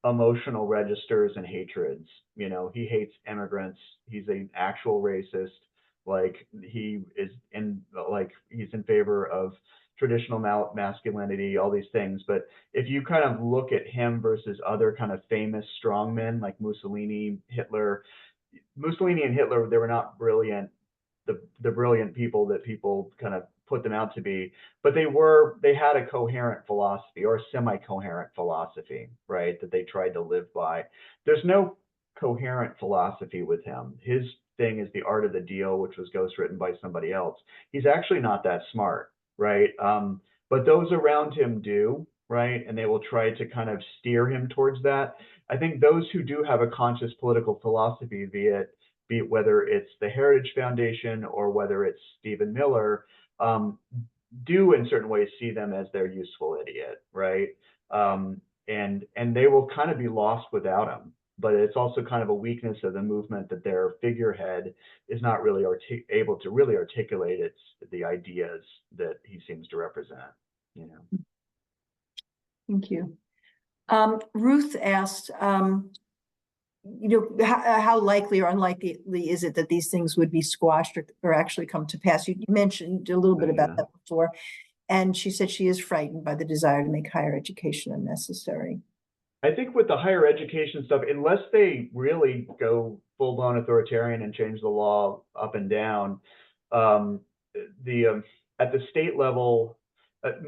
emotional registers and hatreds. You know, he hates immigrants. He's an actual racist. Like he is in, like he's in favor of traditional masculinity, all these things. But if you kind of look at him versus other kind of famous strongmen like Mussolini and Hitler, they were not brilliant, the brilliant people that people kind of put them out to be, but they had a coherent philosophy or a semi-coherent philosophy, right, that they tried to live by. There's no coherent philosophy with him. His thing is the art of the deal, which was ghostwritten by somebody else. He's actually not that smart, right? But those around him do, right? And they will try to kind of steer him towards that. I think those who do have a conscious political philosophy, be it whether it's the Heritage Foundation or whether it's Stephen Miller, do in certain ways see them as their useful idiot, right? And they will kind of be lost without him. But it's also kind of a weakness of the movement that their figurehead is not really able to really articulate the ideas that he seems to represent, you know. Thank you. Ruth asked, how likely or unlikely is it that these things would be squashed or actually come to pass? You mentioned a little bit about that before, and she said she is frightened by the desire to make higher education unnecessary. I think with the higher education stuff, unless they really go full-blown authoritarian and change the law up and down, at the state level,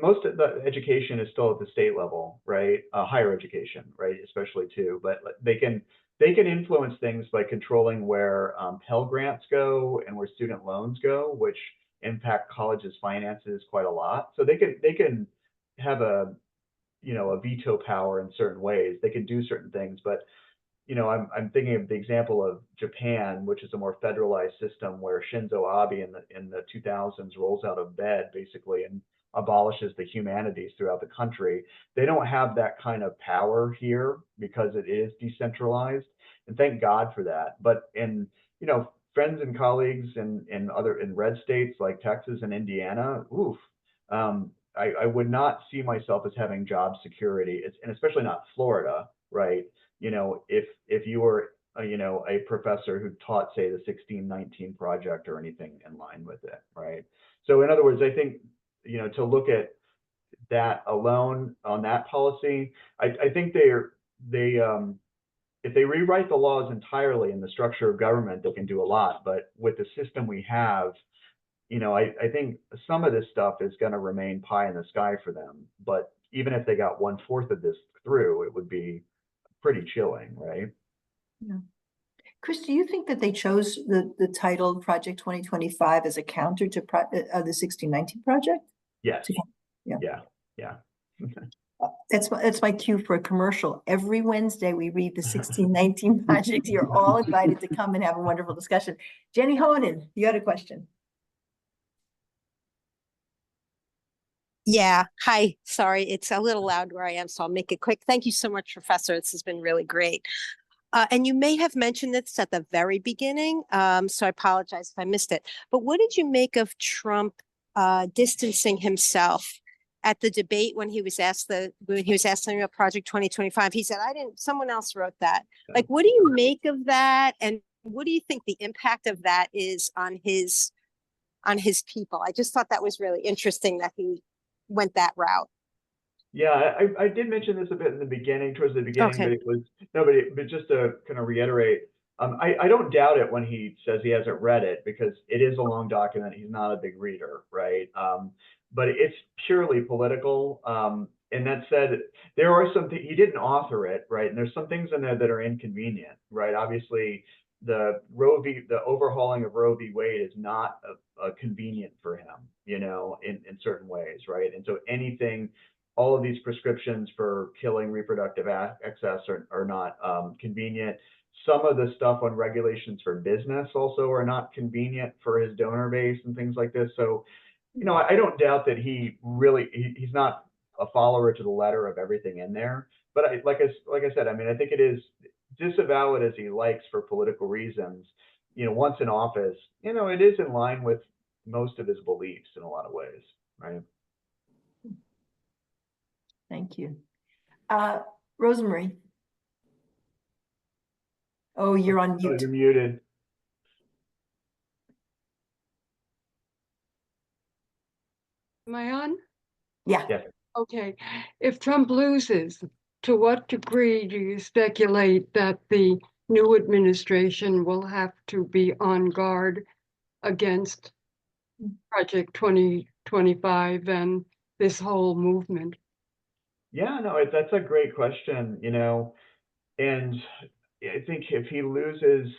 most of the education is still at the state level, right? Higher education, right? Especially too, but they can influence things by controlling where Pell Grants go and where student loans go, which impact colleges' finances quite a lot. So they can have a veto power in certain ways. They can do certain things, but I'm thinking of the example of Japan, which is a more federalized system where Shinzo Abe in the 2000s rolls out of bed basically and abolishes the humanities throughout the country. They don't have that kind of power here because it is decentralized, and thank God for that. But in friends and colleagues in red states like Texas and Indiana, I would not see myself as having job security. And especially not Florida, right? If you were a professor who taught, say, the 1619 project or anything in line with it, right? So in other words, I think to look at that alone on that policy, I think if they rewrite the laws entirely in the structure of government, they can do a lot. But with the system we have, I think some of this stuff is going to remain pie in the sky for them. But even if they got 1/4 of this through, it would be pretty chilling, right? Yeah. Chris, do you think that they chose the title Project 2025 as a counter to the 1619 project? Yes. Yeah. Yeah. It's my cue for a commercial. Every Wednesday we read the 1619 project. You're all invited to come and have a wonderful discussion. Jenny Honan, you had a question. Yeah. Hi. Sorry, it's a little loud where I am, so I'll make it quick. Thank you so much, Professor. This has been really great. And you may have mentioned this at the very beginning, so I apologize if I missed it. But what did you make of Trump distancing himself at the debate when he was asked about Project 2025? He said, "I didn't. Someone else wrote that." Like, what do you make of that, and what do you think the impact of that is on his people? I just thought that was really interesting that he went that route. Yeah, I did mention this a bit in the beginning, towards the beginning, Okay. but it was but just to kind of reiterate, I don't doubt it when he says he hasn't read it, because it is a long document. He's not a big reader, right? But it's purely political. And that said, there are some things he didn't author it, right? And there's some things in there that are inconvenient, right? Obviously, the overhauling of Roe v. Wade is not convenient for him, in certain ways, right? And so all of these prescriptions for killing reproductive excess are not convenient. Some of the stuff on regulations for business also are not convenient for his donor base and things like this. So, I don't doubt that he's not a follower to the letter of everything in there. But like I said, I mean, I think it is, disavow it as he likes for political reasons. Once in office, it is in line with most of his beliefs in a lot of ways, right? Thank you. Rosemary. Oh, you're on Oh, mute. you're muted. Am I on? Yeah. Yes. Okay. If Trump loses, to what degree do you speculate that the new administration will have to be on guard against Project 2025 and this whole movement? Yeah, no, that's a great question, you know, and I think if he loses,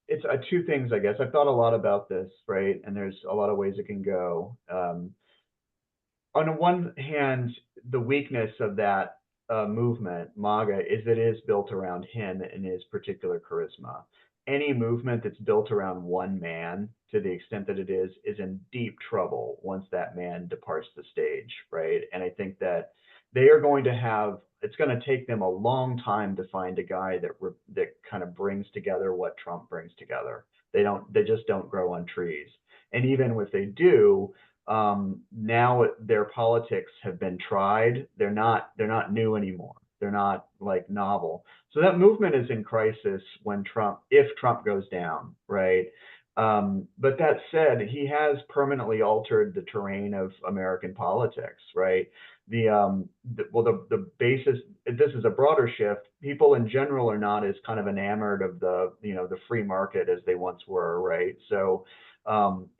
it's two things, I guess. I've thought a lot about this, right? And there's a lot of ways it can go. On the one hand, the weakness of that movement, MAGA, is it is built around him and his particular charisma. Any movement that's built around one man, to the extent that it is in deep trouble once that man departs the stage, right? And I think that they are going to have, it's going to take them a long time to find a guy that kind of brings together what Trump brings together. They just don't grow on trees. And even if they do, now their politics have been tried. They're not new anymore. They're not like novel. So that movement is in crisis if Trump goes down, right? But that said, he has permanently altered the terrain of American politics, right? The basis, this is a broader shift. People in general are not as kind of enamored of the free market as they once were, right? So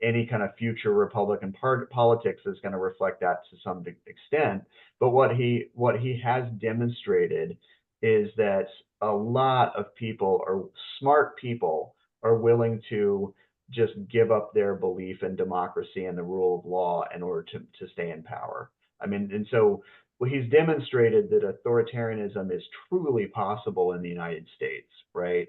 any kind of future Republican politics is going to reflect that to some extent. But what he has demonstrated is that a lot of people, or smart people, are willing to just give up their belief in democracy and the rule of law in order to stay in power. I mean, and so he's demonstrated that authoritarianism is truly possible in the United States, right?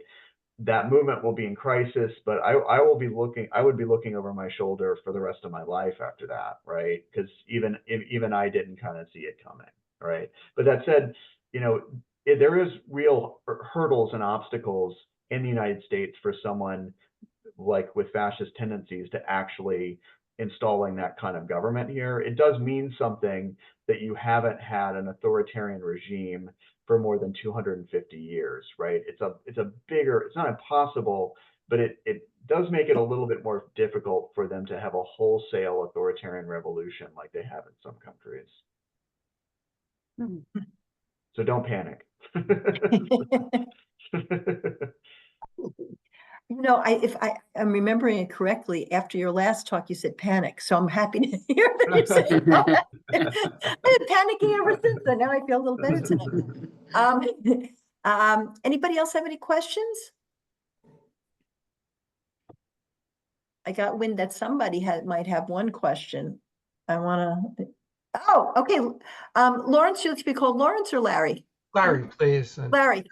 That movement will be in crisis, but I would be looking over my shoulder for the rest of my life after that, right? Because even I didn't kind of see it coming, right? But that said, you know, there is real hurdles and obstacles in the United States for someone like with fascist tendencies to actually installing that kind of government here. It does mean something that you haven't had an authoritarian regime for more than 250 years, right? It's not impossible, but it does make it a little bit more difficult for them to have a wholesale authoritarian revolution like they have in some countries. So don't panic. You know, if I'm remembering it correctly, after your last talk, you said panic. So I'm happy to hear that you're saying that. I've been panicking ever since then. Now I feel a little better tonight. Anybody else have any questions? I got wind that somebody might have one question. Oh, okay. Lawrence, you'll be called Lawrence or Larry? Larry, please. Larry.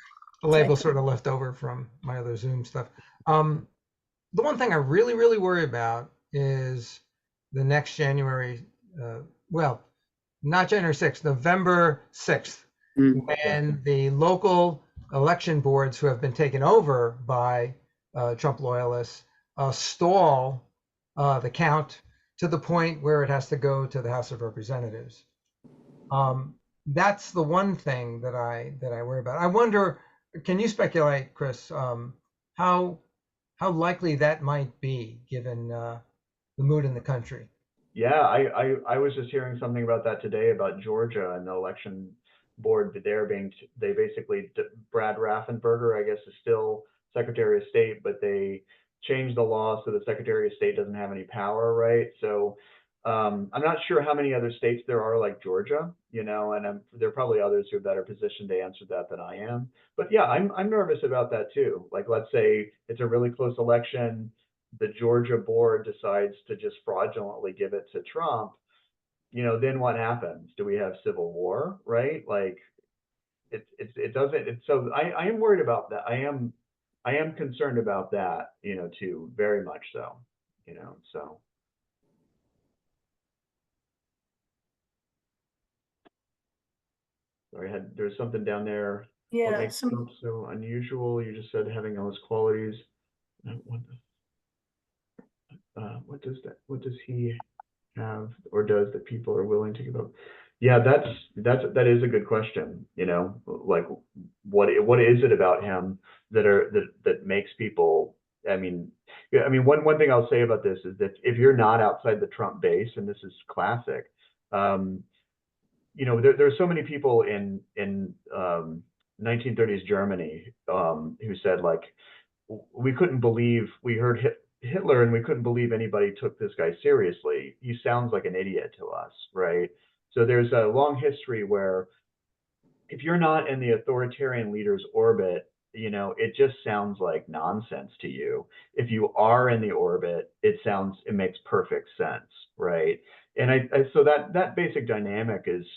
The label sort of left over from my other Zoom stuff. The one thing I really, really worry about is the next January, well, not January 6th, November 6th, when the local election boards who have been taken over by Trump loyalists stall the count to the point where it has to go to the House of Representatives. That's the one thing that I worry about. I wonder, can you speculate, Chris, how likely that might be given the mood in the country? Yeah, I was just hearing something about that today about Georgia and the election board that they basically, Brad Raffensperger, I guess, is still Secretary of State, but they changed the law so the Secretary of State doesn't have any power, right? So I'm not sure how many other states there are like Georgia, you know, and there are probably others who are better positioned to answer that than I am. But yeah, I'm nervous about that too. Like, let's say it's a really close election, the Georgia board decides to just fraudulently give it to Trump, you know, then what happens? Do we have civil war, right? Like, it doesn't. So I am worried about that. I am concerned about that, you know, too, very much so, you know. So. Sorry, there's something down there. What Yeah, makes Trump so unusual? You just said having all his qualities. what does he have or does that people are willing to give up? Yeah, that is a good question. Like what is it about him that makes people? I mean, yeah, I mean, one thing I'll say about this is that if you're not outside the Trump base, and this is classic, um, there's so many people in 1930s Germany who said, like, we couldn't believe we heard Hitler and we couldn't believe anybody took this guy seriously. He sounds like an idiot to us, right? So there's a long history where if you're not in the authoritarian leader's orbit, it just sounds like nonsense to you. If you are in the orbit, it makes perfect sense, right? And so that basic dynamic is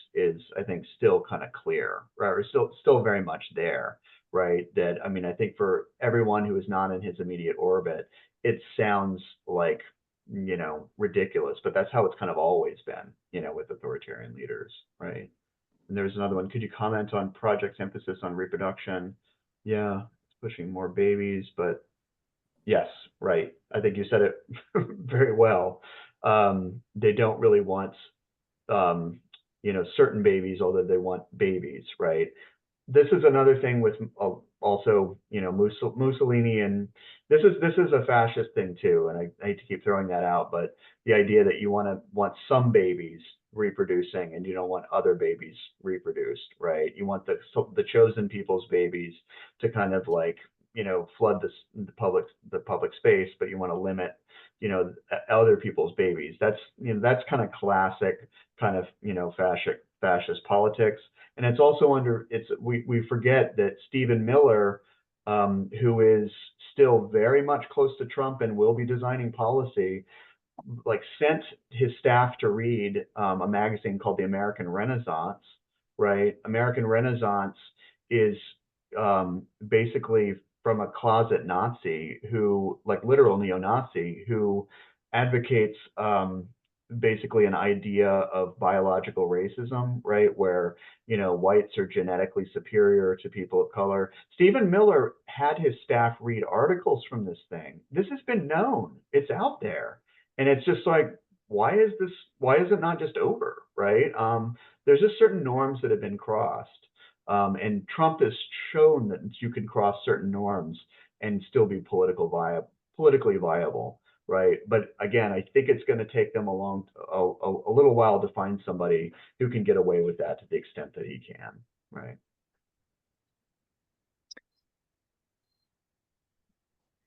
I think still kind of clear, right? Or still very much there, right? That, I mean, I think for everyone who is not in his immediate orbit, it sounds like, ridiculous, but that's how it's kind of always been, with authoritarian leaders, right? And there's another one. Could you comment on project's emphasis on reproduction? Yeah, it's pushing more babies, but yes, right. I think you said it very well. They don't really want, certain babies, although they want babies, right? This is another thing with also, Mussolini, and this is a fascist thing too, and I hate to keep throwing that out, but the idea that you want some babies reproducing and you don't want other babies reproduced, right? You want the chosen people's babies to kind of, like, flood the public space, but you want to limit, other people's babies. That's kind of classic kind of, fascist politics. And it's also we forget that Stephen Miller, who is still very much close to Trump and will be designing policy, like, sent his staff to read a magazine called the American Renaissance, right? American Renaissance is basically from a closet Nazi who, like, literal neo-Nazi, who advocates basically an idea of biological racism, right? Where, whites are genetically superior to people of color. Stephen Miller had his staff read articles from this thing. This has been known. It's out there. And it's just like, why is it not just over, right? There's just certain norms that have been crossed. And Trump has shown that you can cross certain norms and still be politically viable, right? But again, I think it's going to take them a little while to find somebody who can get away with that to the extent that he can, right?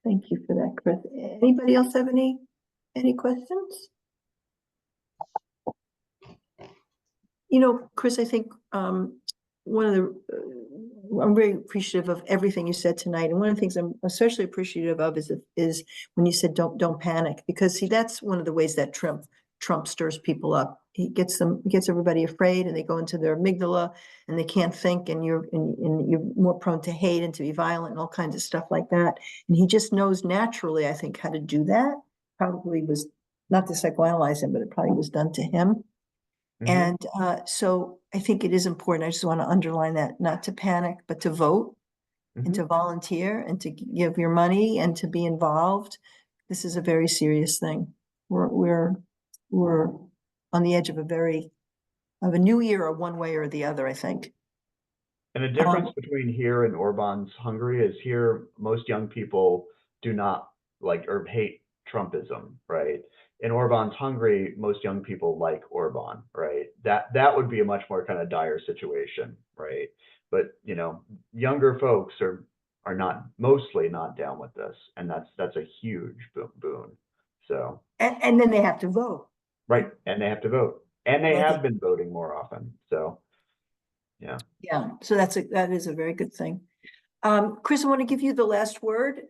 Thank you for that, Chris. Anybody else have any questions? Chris, I think one of the I'm very appreciative of everything you said tonight, and one of the things I'm especially appreciative of is when you said don't panic, because see, that's one of the ways that Trump stirs people up. He gets everybody afraid, and they go into their amygdala, and they can't think, and you're more prone to hate and to be violent and all kinds of stuff like that. And he just knows naturally, I think, how to do that. Probably was not to psychoanalyze him, but it probably was done to him. Mhm. And so I think it is important. I just want to underline that, not to panic, but to vote and to volunteer and to give your money and to be involved. This is a very serious thing. We're on the edge of a new era, one way or the other, I think. And the difference between here and Orban's Hungary is here, most young people do not like or hate Trumpism, right? In Orban's Hungary, most young people like Orban, right? That would be a much more kind of dire situation, right? But younger folks are mostly not down with this, and that's a huge boon. So And then they have to vote. right, and they have to vote, and they And I have think- been voting more often. So yeah. Yeah, so that is a very good thing. Chris, I want to give you the last word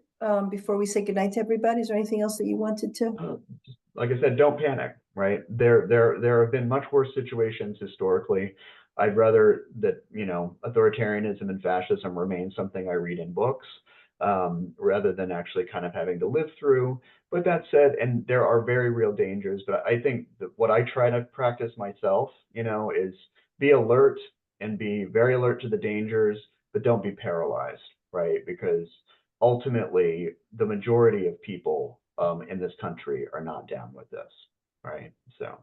before we say goodnight to everybody. Is there anything else that you wanted to? Like I said, don't panic, right? There have been much worse situations historically. I'd rather that, authoritarianism and fascism remain something I read in books, rather than actually kind of having to live through. But that said, and there are very real dangers, but I think that what I try to practice myself, is be alert and be very alert to the dangers, but don't be paralyzed, right? Because ultimately, the majority of people in this country are not down with this, right? So.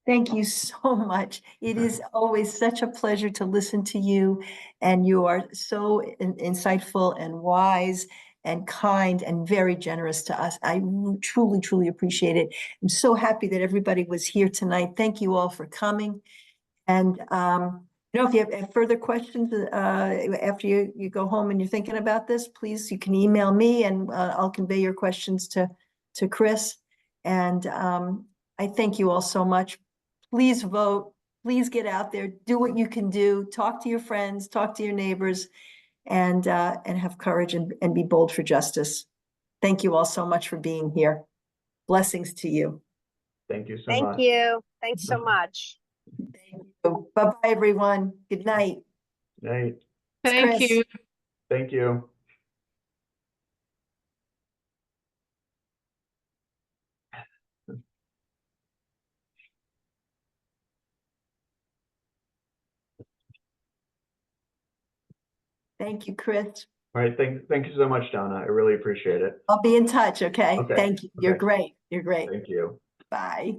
Thank you so much. It is always such a pleasure to listen to you, and you are so insightful and wise and kind and very generous to us. I truly, truly appreciate it. I'm so happy that everybody was here tonight. Thank you all for coming. And if you have further questions after you go home and you're thinking about this, please, you can email me and I'll convey your questions to Chris. And I thank you all so much. Please vote. Please get out there. Do what you can do. Talk to your friends. Talk to your neighbors, and have courage and be bold for justice. Thank you all so much for being here. Blessings to you. Thank you so Thank much. you. Thanks so much. Thank you. Bye-bye, everyone. Good night. Night. Thank Chris. you. Thank you. Thank you, Chris. All right. Thank you so much, Donna. I really appreciate it. I'll be in touch, okay? Okay, Thank you. You're okay. great. You're great. Thank you. Bye.